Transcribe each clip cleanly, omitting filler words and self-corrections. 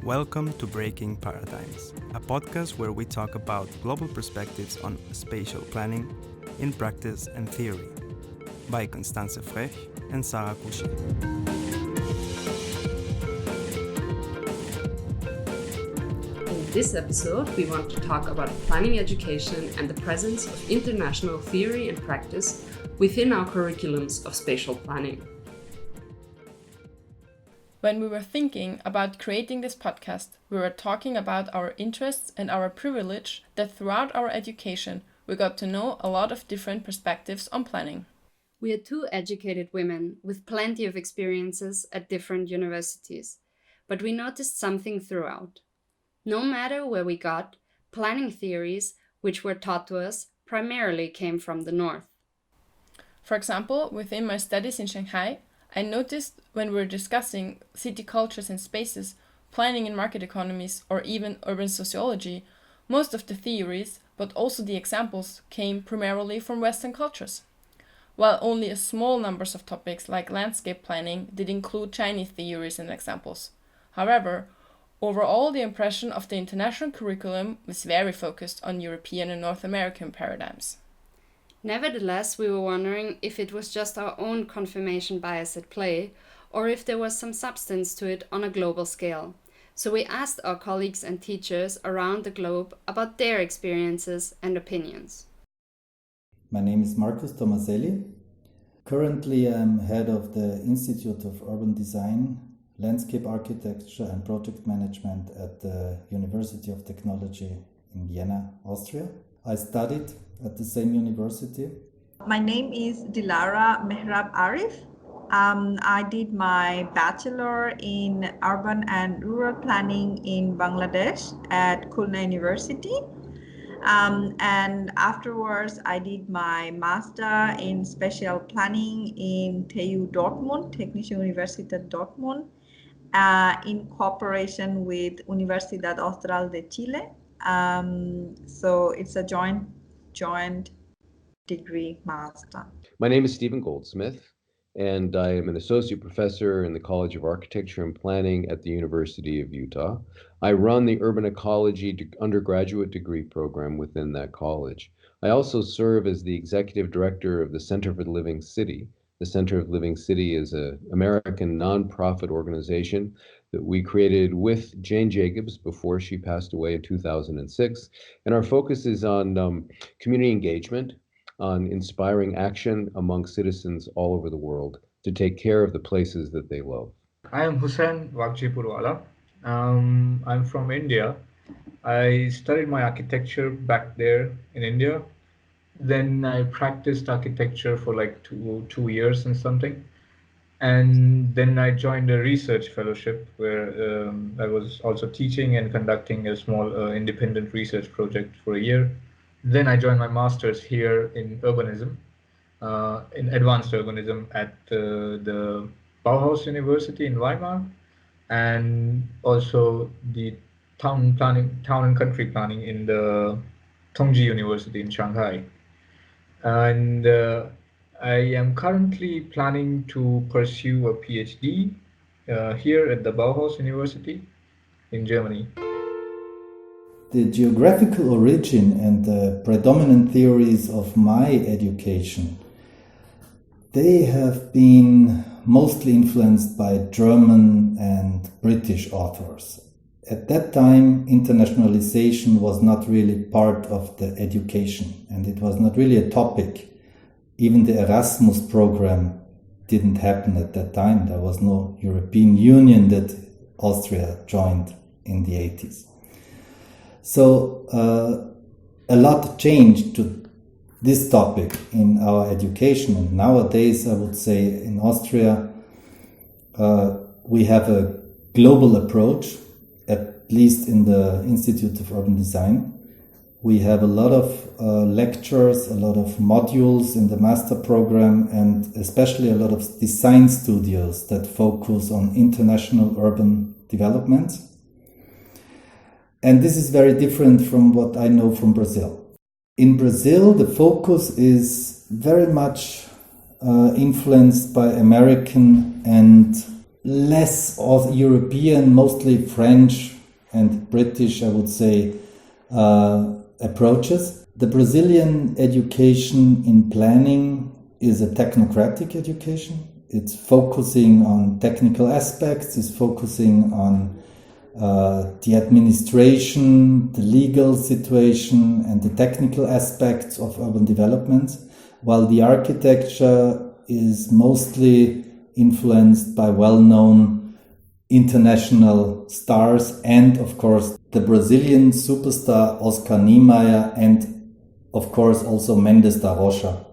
Welcome to Breaking Paradigms, a podcast where we talk about global perspectives on spatial planning in practice and theory, by Constanze Frech and Kusché. In this episode, we want to talk about planning education and the presence of international theory and practice within our curriculums of spatial planning. When we were thinking about creating this podcast, we were talking about our interests and our privilege that throughout our education, we got to know a lot of different perspectives on planning. We are two educated women with plenty of experiences at different universities, but we noticed something throughout. No matter where we got, planning theories, which were taught to us, primarily came from the north. For example, within my studies in Shanghai, I noticed when we were discussing city cultures and spaces, planning in market economies, or even urban sociology, most of the theories, but also the examples, came primarily from Western cultures. While only a small number of topics like landscape planning did include Chinese theories and examples. However, overall the impression of the international curriculum was very focused on European and North American paradigms. Nevertheless, we were wondering if it was just our own confirmation bias at play, or if there was some substance to it on a global scale. So we asked our colleagues and teachers around the globe about their experiences and opinions. My name is Markus Tomaselli. Currently, I'm head of the Institute of Urban Design, Landscape Architecture and Project Management at the University of Technology in Vienna, Austria. I studied at the same university. My name is Dilara Arif. I did my bachelor in urban and rural planning in Bangladesh at Khulna University. And afterwards, I did my master in spatial planning in TU Dortmund, Technische Universität Dortmund, in cooperation with Universidad Austral de Chile. So it's a joint degree master. My name is Stephen Goldsmith, and I am an associate professor in the College of Architecture and Planning at the University of Utah. I run the Urban Ecology undergraduate degree program within that college. I also serve as the executive director of the Center for the Living City. The Center of Living City is an American nonprofit organization that we created with Jane Jacobs before she passed away in 2006. And our focus is on community engagement, on inspiring action among citizens all over the world to take care of the places that they love. I am Husain Vaghjipurwala. I'm from India. I studied my architecture back there in India. Then I practiced architecture for like two years and something. And then I joined a research fellowship where I was also teaching and conducting a small independent research project for a year. Then I joined my master's here in urbanism, in advanced urbanism at the Bauhaus University in Weimar, and also the town and country planning in the Tongji University in Shanghai. And I am currently planning to pursue a PhD here at the Bauhaus University in Germany. The geographical origin and the predominant theories of my education, they have been mostly influenced by German and British authors. At that time, internationalization was not really part of the education, and it was not really a topic. Even the Erasmus program didn't happen at that time. There was no European Union that Austria joined in the 80s. So a lot changed to this topic in our education. And nowadays, I would say in Austria, we have a global approach, at least in the Institute of Urban Design. We have a lot of lectures, a lot of modules in the master program, and especially a lot of design studios that focus on international urban developments. And this is very different from what I know from Brazil. In Brazil, the focus is very much influenced by American and less of European, mostly French and British, I would say, approaches. The Brazilian education in planning is a technocratic education. It's focusing on technical aspects, it's focusing on the administration, the legal situation, and the technical aspects of urban development, while the architecture is mostly influenced by well-known international stars and, of course, the Brazilian superstar Oscar Niemeyer and, of course, also Mendes da Rocha.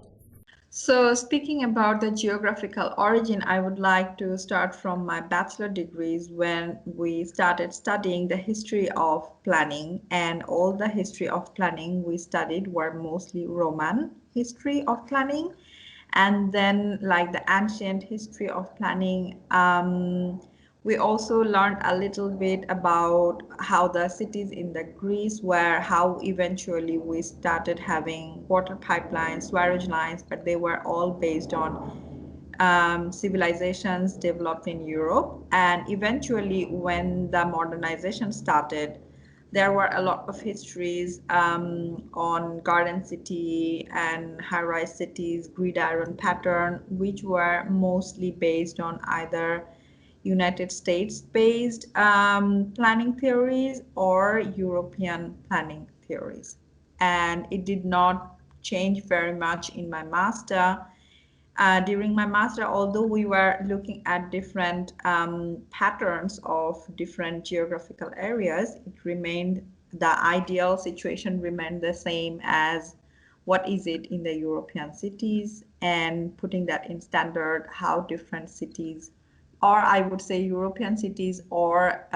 So speaking about the geographical origin, I would like to start from my bachelor degrees when we started studying the history of planning, and all the history of planning we studied were mostly Roman history of planning, and then like the ancient history of planning. We also learned a little bit about how the cities in the Greece were, how eventually we started having water pipelines, sewage lines, but they were all based on civilizations developed in Europe. And eventually when the modernization started, there were a lot of histories on garden city and high-rise cities, gridiron pattern, which were mostly based on either United States-based planning theories or European planning theories. And it did not change very much in my master. During my master, although we were looking at different patterns of different geographical areas, it remained, the ideal situation remained the same as what is it in the European cities, and putting that in standard, how different cities, or I would say European cities or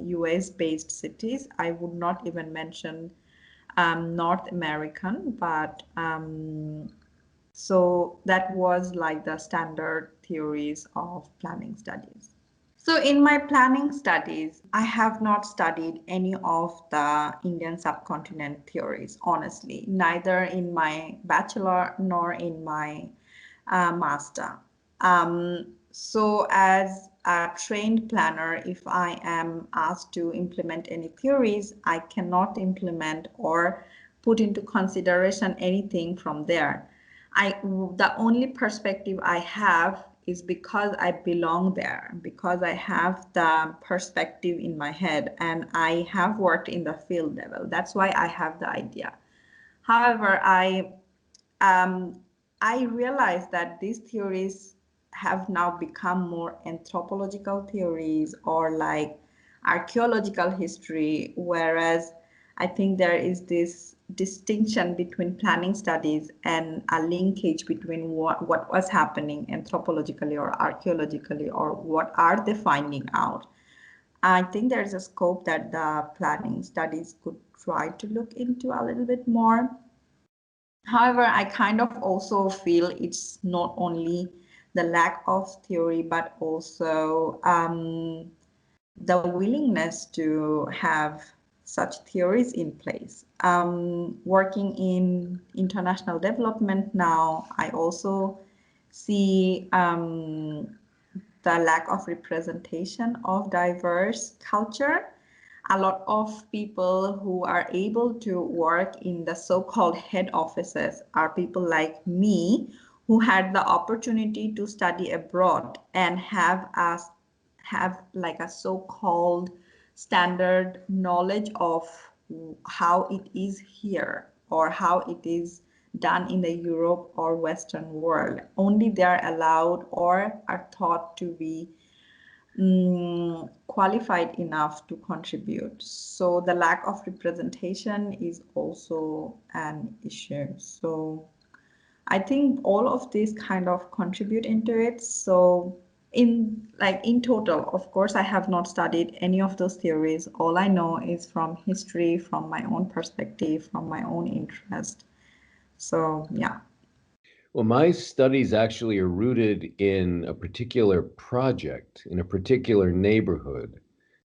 US-based cities. I would not even mention North American, but so that was like the standard theories of planning studies. So in my planning studies, I have not studied any of the Indian subcontinent theories, honestly, neither in my bachelor nor in my master. So as a trained planner, if I am asked to implement any theories, I cannot implement or put into consideration anything from there. The only perspective I have is because I belong there, because I have the perspective in my head and I have worked in the field level. That's why I have the idea. However, I realized that these theories have now become more anthropological theories or like archaeological history, whereas I think there is this distinction between planning studies and a linkage between what was happening anthropologically or archaeologically, or what are they finding out. I think there's a scope that the planning studies could try to look into a little bit more. However, I kind of also feel it's not only the lack of theory, but also the willingness to have such theories in place. Working in international development now, I also see the lack of representation of diverse culture. A lot of people who are able to work in the so-called head offices are people like me, who had the opportunity to study abroad and have like a so-called standard knowledge of how it is here or how it is done in the Europe or Western world. Only they are allowed or are thought to be qualified enough to contribute. So the lack of representation is also an issue. So I think all of these kind of contribute into it. So in total, of course, I have not studied any of those theories. All I know is from history, from my own perspective, from my own interest. So yeah. Well, my studies actually are rooted in a particular project, in a particular neighborhood.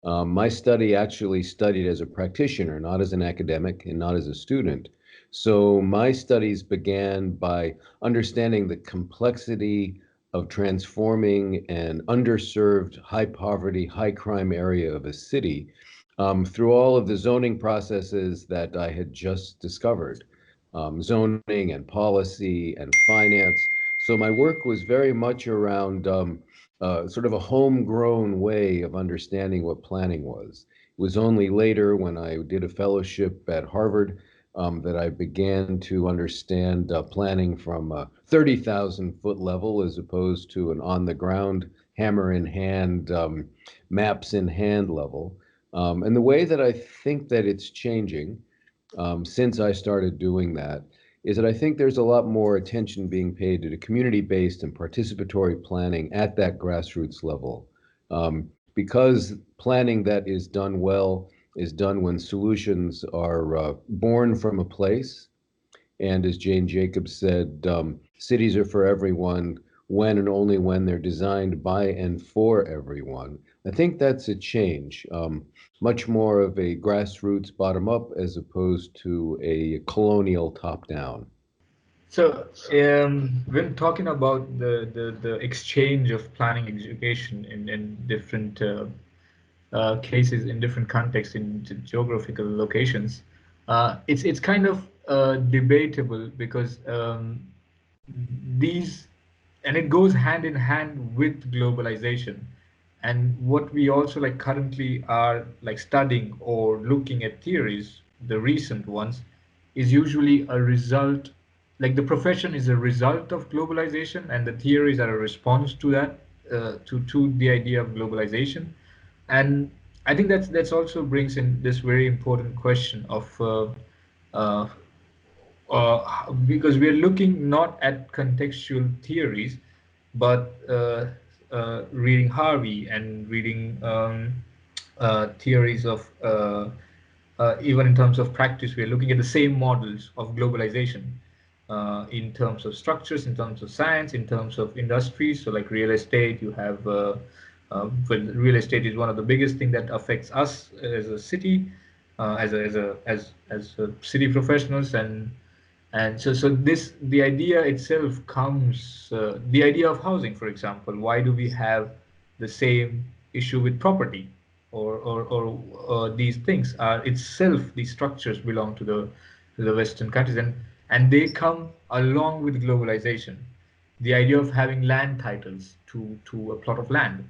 My study actually studied as a practitioner, not as an academic and not as a student. So my studies began by understanding the complexity of transforming an underserved, high poverty, high crime area of a city through all of the zoning processes that I had just discovered, zoning and policy and finance. So my work was very much around sort of a homegrown way of understanding what planning was. It was only later when I did a fellowship at Harvard that I began to understand planning from a 30,000 foot level as opposed to an on the ground, hammer in hand, maps in hand level. And the way that I think that it's changing since I started doing that is that I think there's a lot more attention being paid to the community-based and participatory planning at that grassroots level. Because planning that is done well is done when solutions are born from a place. And as Jane Jacobs said, cities are for everyone when and only when they're designed by and for everyone. I think that's a change, much more of a grassroots bottom up as opposed to a colonial top down. So, when talking about the exchange of planning education in different cases, in different contexts, in geographical locations, it's kind of debatable because these, and it goes hand in hand with globalization. And what we also like currently are like studying or looking at theories, the recent ones, is usually a result, like the profession is a result of globalization, and the theories are a response to that, to the idea of globalization. And I think that's also brings in this very important question of uh, because we're looking not at contextual theories, but reading Harvey and reading theories of even in terms of practice, we're looking at the same models of globalization in terms of structures, in terms of science, in terms of industries. So, like real estate, you have well, real estate is one of the biggest thing that affects us as a city, as a city professionals, and so this the idea itself comes the idea of housing, for example. Why do we have the same issue with property, or these things are itself, these structures belong to the Western countries, and they come along with globalization. The idea of having land titles to a plot of land,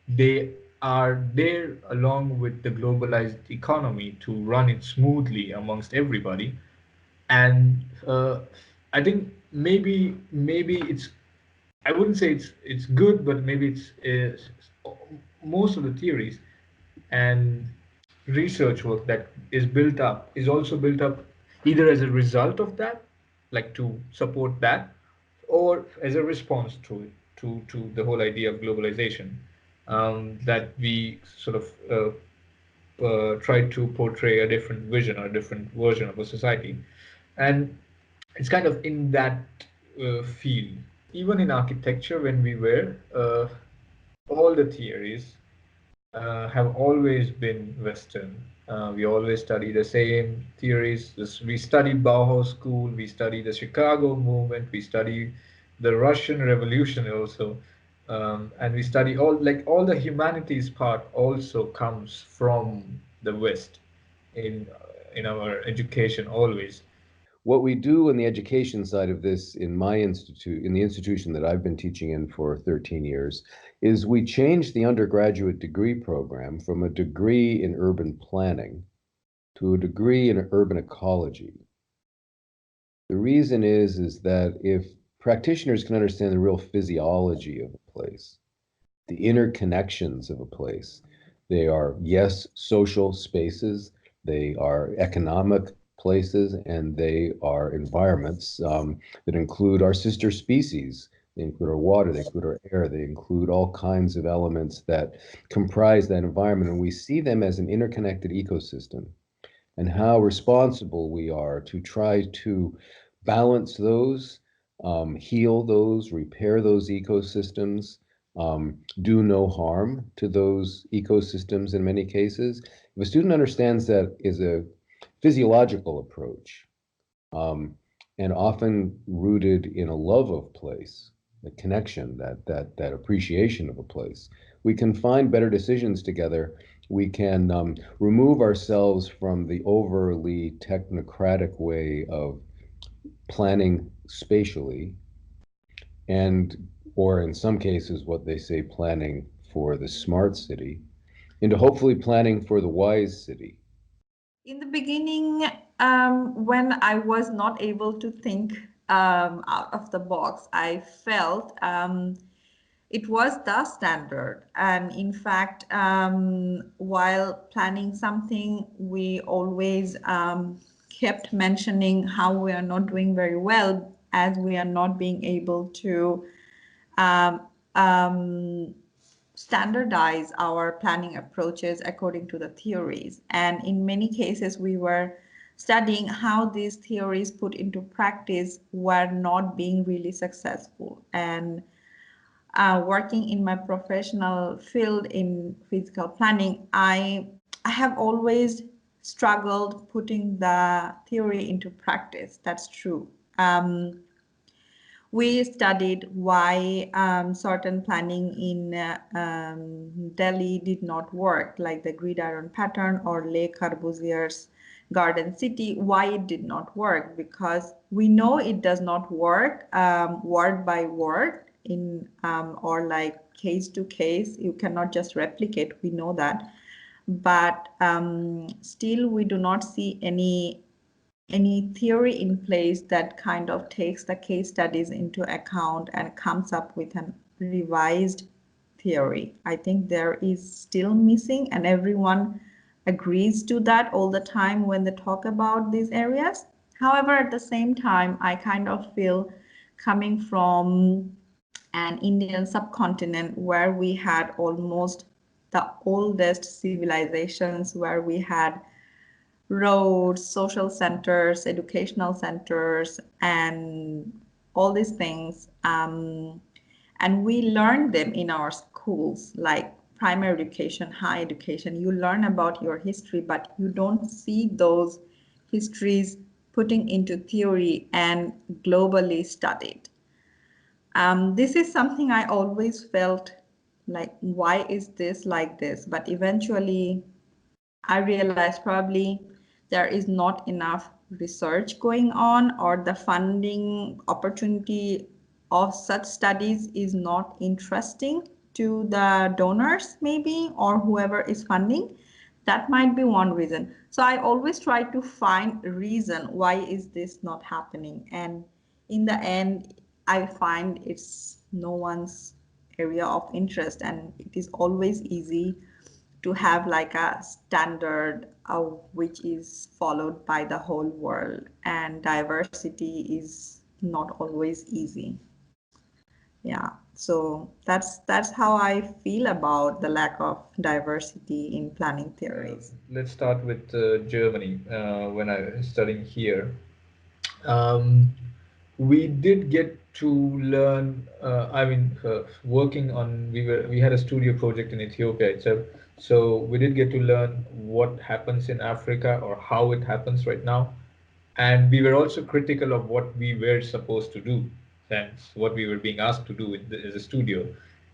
they are there along with the globalized economy to run it smoothly amongst everybody. And I think maybe it's, I wouldn't say it's good, but maybe it's most of the theories and research work that is built up is also built up either as a result of that, like to support that, or as a response to it, to the whole idea of globalization, that we sort of try to portray a different vision or a different version of a society. And it's kind of in that field. Even in architecture, when we were, all the theories have always been Western. We always study the same theories. We study Bauhaus School, we study the Chicago movement, we study the Russian Revolution also, and we study all the humanities part also comes from the West in our education always. What we do in the education side of this in my institute, in the institution that I've been teaching in for 13 years, is we changed the undergraduate degree program from a degree in urban planning to a degree in urban ecology. The reason is that if practitioners can understand the real physiology of a place, the interconnections of a place, they are, yes, social spaces, they are economic places, and they are environments that include our sister species. They include our water, they include our air, they include all kinds of elements that comprise that environment. And we see them as an interconnected ecosystem, and how responsible we are to try to balance those, heal those, repair those ecosystems, do no harm to those ecosystems in many cases. If a student understands that is a physiological approach, and often rooted in a love of place, the connection, that appreciation of a place, we can find better decisions together we can remove ourselves from the overly technocratic way of planning spatially, and or in some cases what they say planning for the smart city, into hopefully planning for the wise city. In the beginning, when I was not able to think out of the box, I felt it was the standard. And in fact, while planning something, we always kept mentioning how we are not doing very well, as we are not being able to um, um, standardize our planning approaches according to the theories. And in many cases, we were studying how these theories put into practice were not being really successful. And working in my professional field in physical planning, I have always struggled putting the theory into practice. That's true. We studied why certain planning in Delhi did not work, like the gridiron pattern or Le Corbusier's garden city, why it did not work, because we know it does not work word by word in or like case to case. You cannot just replicate, we know that. But still we do not see any theory in place that kind of takes the case studies into account and comes up with a revised theory. I think there is still missing, and everyone agrees to that all the time when they talk about these areas. However, at the same time, I kind of feel, coming from an Indian subcontinent where we had almost the oldest civilizations, where we had roads, social centers, educational centers, and all these things. And we learn them in our schools, like primary education, high education. You learn about your history, but you don't see those histories putting into theory and globally studied. This is something I always felt like, why is this like this? But eventually, I realized probably there is not enough research going on, or the funding opportunity of such studies is not interesting to the donors, maybe, or whoever is funding. That might be one reason. So I always try to find a reason why is this not happening. And in the end, I find it's no one's area of interest, and it is always easy to have like a standard which is followed by the whole world, and diversity is not always easy. Yeah, so that's how I feel about the lack of diversity in planning theories. Let's start with Germany. When I was studying here, um, we did get to learn. Working on we had a studio project in Ethiopia itself, so we did get to learn what happens in Africa or how it happens right now, and we were also critical of what we were supposed to do and what we were being asked to do as a studio.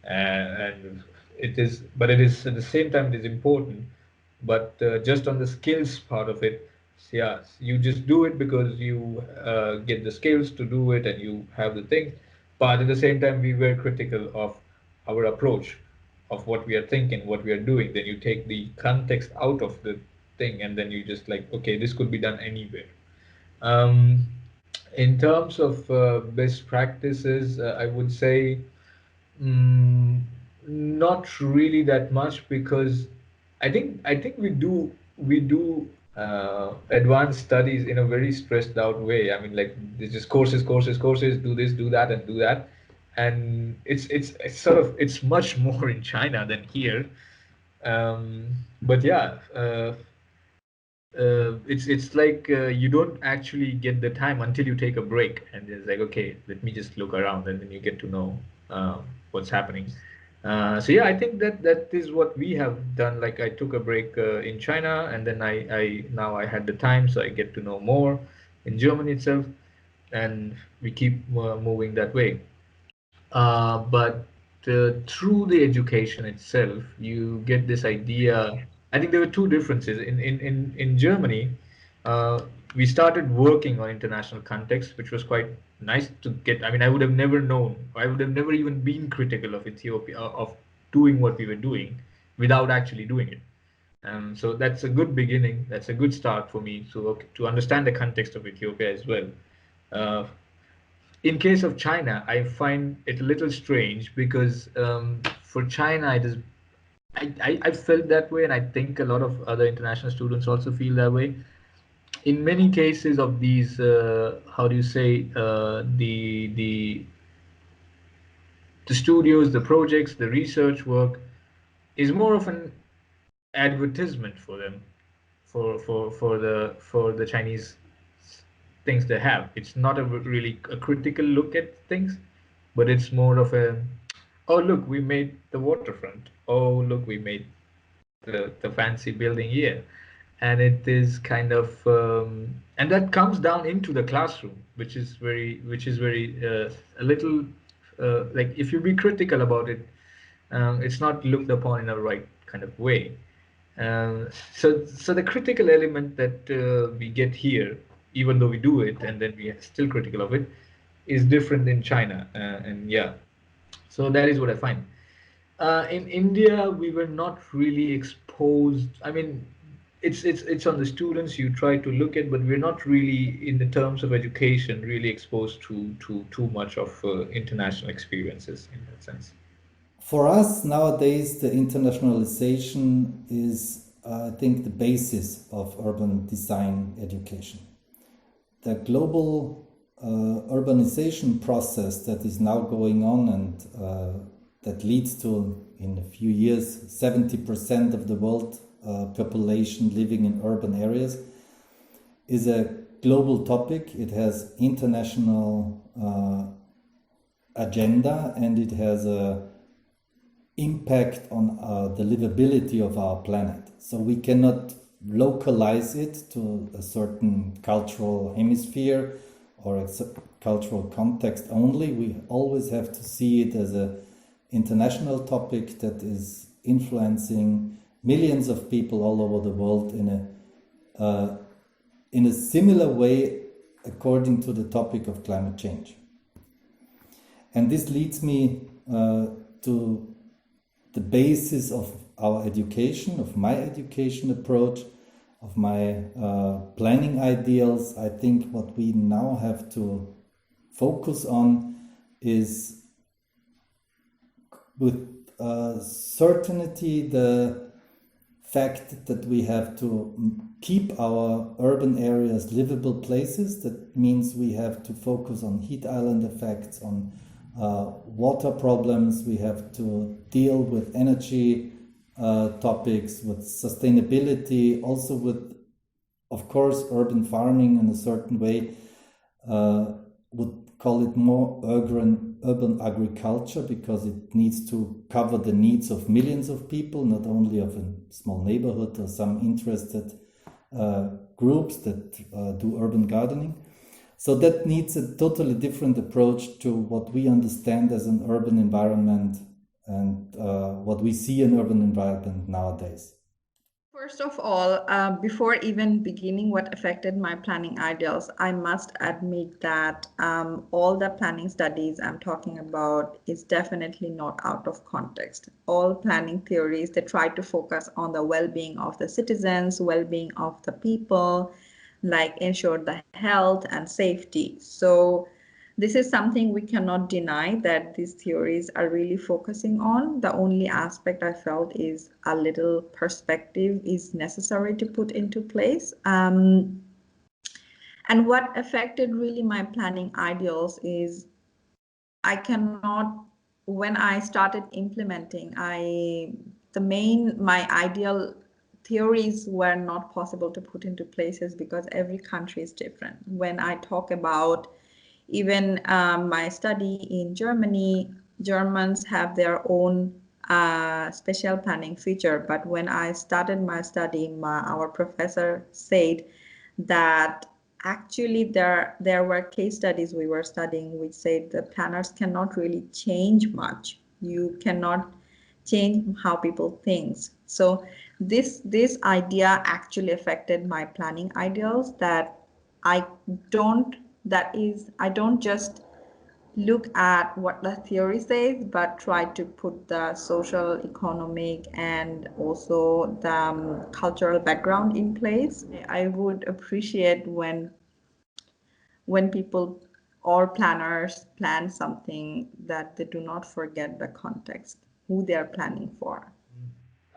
And it is at the same time it is important, but just on the skills part of it, yeah, you just do it because you get the skills to do it and you have the things. But at the same time, we were critical of our approach, of what we are thinking, what we are doing. Then you take the context out of the thing, and then you just like, okay, this could be done anywhere. um, in terms of best practices, I would say, mm, not really that much, because I think we do advanced studies in a very stressed out way. I mean, like, there's just courses, courses, courses. Do this, do that, and do that, and it's sort of it's much more in China than here. But yeah, it's like you don't actually get the time until you take a break, and it's like, okay, let me just look around, and then you get to know what's happening. So yeah, I think that is what we have done. Like, I took a break in China, and then I now I had the time, so I get to know more in Germany itself, and we keep moving that way. But through the education itself, you get this idea I think there were two differences. In Germany, we started working on international context, which was quite nice to get. I mean, I would have never known, I would have never even been critical of Ethiopia, of doing what we were doing without actually doing it. So that's a good beginning. That's a good start for me to understand the context of Ethiopia as well. Uh, in case of China, I find it a little strange because for China, it is I felt that way, and I think a lot of other international students also feel that way. In many cases of these, how do you say, the studios, the projects, the research work is more of an advertisement for them, for the Chinese things they have. It's not a really a critical look at things, but it's more of a, oh look, we made the waterfront. Oh look, we made the fancy building here. And it is kind of and that comes down into the classroom, which is very a little like if you be critical about it, it's not looked upon in a right kind of way. So the critical element that we get here, even though we do it and then we are still critical of it, is different in China. And yeah, so that is what I find. In India, we were not really exposed. I mean, it's on the students you try to look at, but we're not really, in the terms of education, really exposed to too much of international experiences in that sense. For us nowadays, the internationalization is, I think, the basis of urban design education. The global urbanization process that is now going on and that leads to, in a few years, 70% of the world population living in urban areas is a global topic. It has international agenda, and it has a impact on the livability of our planet. So we cannot localize it to a certain cultural hemisphere or a cultural context only. We always have to see it as an international topic that is influencing millions of people all over the world in a similar way according to the topic of climate change. And this leads me to the basis of our education, of my education approach, of my planning ideals. I think what we now have to focus on is with certainty the fact that we have to keep our urban areas livable places. That means we have to focus on heat island effects, on water problems. We have to deal with energy topics, with sustainability, also with, of course, urban farming in a certain way. Would call it more urban agriculture, because it needs to cover the needs of millions of people, not only of a small neighborhood or some interested groups that do urban gardening. So that needs a totally different approach to what we understand as an urban environment and what we see in urban environment nowadays. First of all, before even beginning what affected my planning ideals, I must admit that all the planning studies I'm talking about is definitely not out of context. All planning theories, they try to focus on the well-being of the citizens, well-being of the people, like ensure the health and safety. So this is something we cannot deny that these theories are really focusing on. The only aspect I felt is a little perspective is necessary to put into place. And what affected really my planning ideals is when I started implementing, my ideal theories were not possible to put into places because every country is different. When I talk about even my study in Germany, Germans have their own spatial planning feature. But when I started my study, our professor said that actually there were case studies we were studying which said the planners cannot really change much. You cannot change how people think. So This idea actually affected my planning ideals, that I don't I don't just look at what the theory says, but try to put the social, economic, and also the cultural background in place. I would appreciate when people or planners plan something, that they do not forget the context, who they are planning for.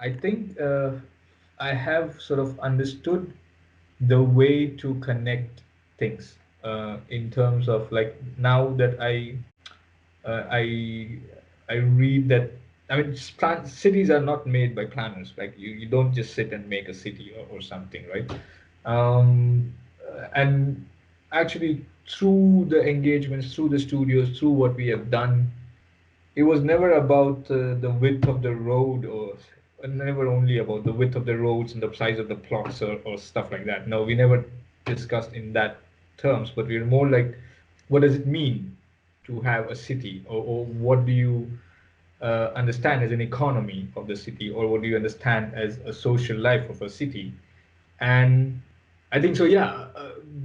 I think I have sort of understood the way to connect things in terms of, like, now that uh, I I read that, I mean, cities are not made by planners. Like, you don't just sit and make a city, or something, right? And actually, through the engagements, through the studios, through what we have done, it was never about the width of the road, or never only about the width of the roads and the size of the plots, or stuff like that. No, we never discussed in that terms, but we were more like, what does it mean to have a city, or what do you understand as an economy of the city, or what do you understand as a social life of a city? And I think so. Yeah,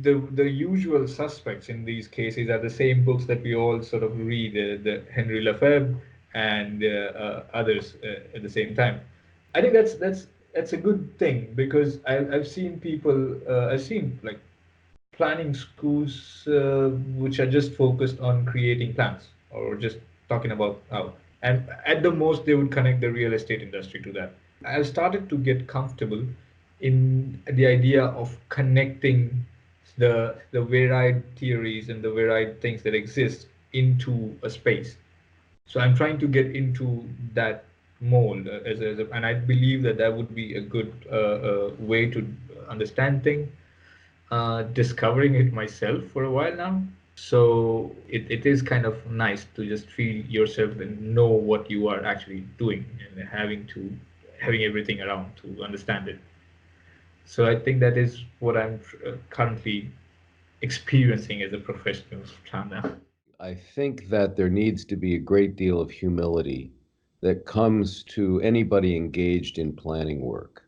the usual suspects in these cases are the same books that we all sort of read, the Henry Lefebvre and others at the same time. I think that's a good thing, because I've seen people, I've seen, like, planning schools which are just focused on creating plans, or just talking about how. And at the most, they would connect the real estate industry to that. I've started to get comfortable in the idea of connecting the varied theories and the varied things that exist into a space. So I'm trying to get into that mold, and I believe that that would be a good way to understand things, discovering it myself for a while now. So it is kind of nice to just feel yourself and know what you are actually doing, and having everything around to understand it. So I think that is what I'm currently experiencing as a professional planner. I think that there needs to be a great deal of humility that comes to anybody engaged in planning work.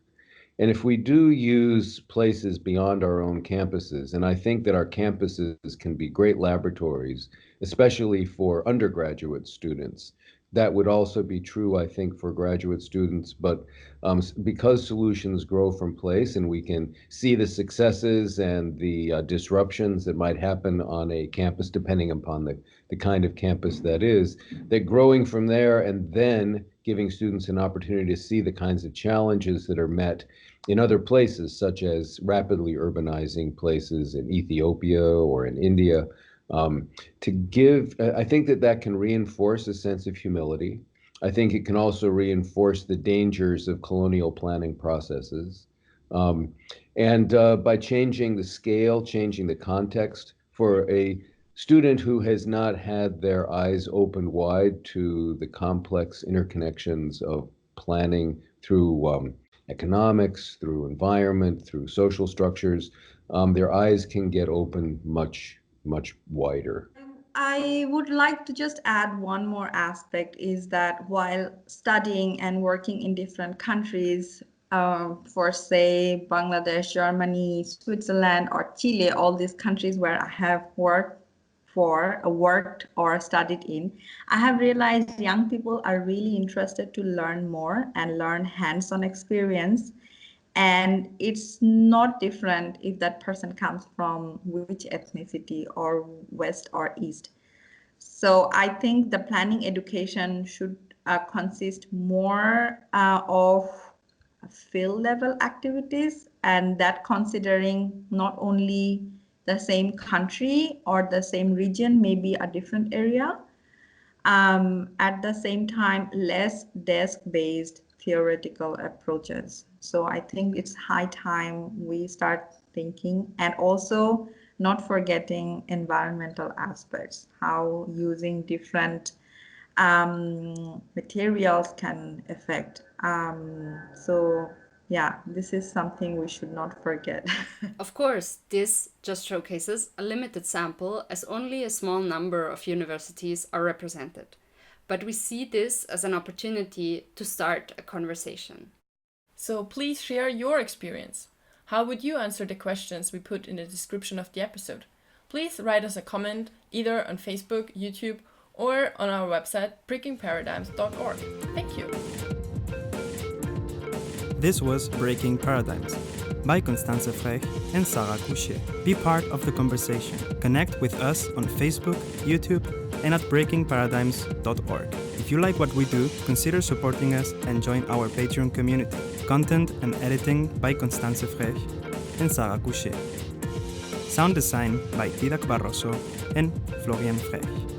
And if we do use places beyond our own campuses, and I think that our campuses can be great laboratories, especially for undergraduate students. That would also be true, I think, for graduate students. But because solutions grow from place, and we can see the successes and the disruptions that might happen on a campus, depending upon the kind of campus that is, that growing from there and then giving students an opportunity to see the kinds of challenges that are met in other places, such as rapidly urbanizing places in Ethiopia or in India, to give, I think that that can reinforce a sense of humility. I think it can also reinforce the dangers of colonial planning processes. Um, and by changing the scale, changing the context for a student who has not had their eyes opened wide to the complex interconnections of planning through economics, through environment, through social structures, their eyes can get open much wider. I would like to just add one more aspect, is that while studying and working in different countries, for say Bangladesh, Germany, Switzerland, or Chile, all these countries where I have worked or studied in, I have realized young people are really interested to learn more and learn hands-on experience. And it's not different if that person comes from which ethnicity, or West or East. So I think the planning education should consist more of field level activities, and that considering not only the same country or the same region, maybe a different area. At the same time, less desk-based theoretical approaches. So I think it's high time we start thinking, and also not forgetting environmental aspects, how using different materials can affect. So yeah, this is something we should not forget. Of course, this just showcases a limited sample, as only a small number of universities are represented. But we see this as an opportunity to start a conversation. So please share your experience. How would you answer the questions we put in the description of the episode? Please write us a comment either on Facebook, YouTube, or on our website breakingparadigms.org. Thank you. This was Breaking Paradigms by Constanze Frech and Sarah Kusché. Be part of the conversation. Connect with us on Facebook, YouTube, and at breakingparadigms.org. If you like what we do, consider supporting us and join our Patreon community. Content and editing by Constanze Frech and Sarah Kusché. Sound design by Dídac Barroso and Florian Frech.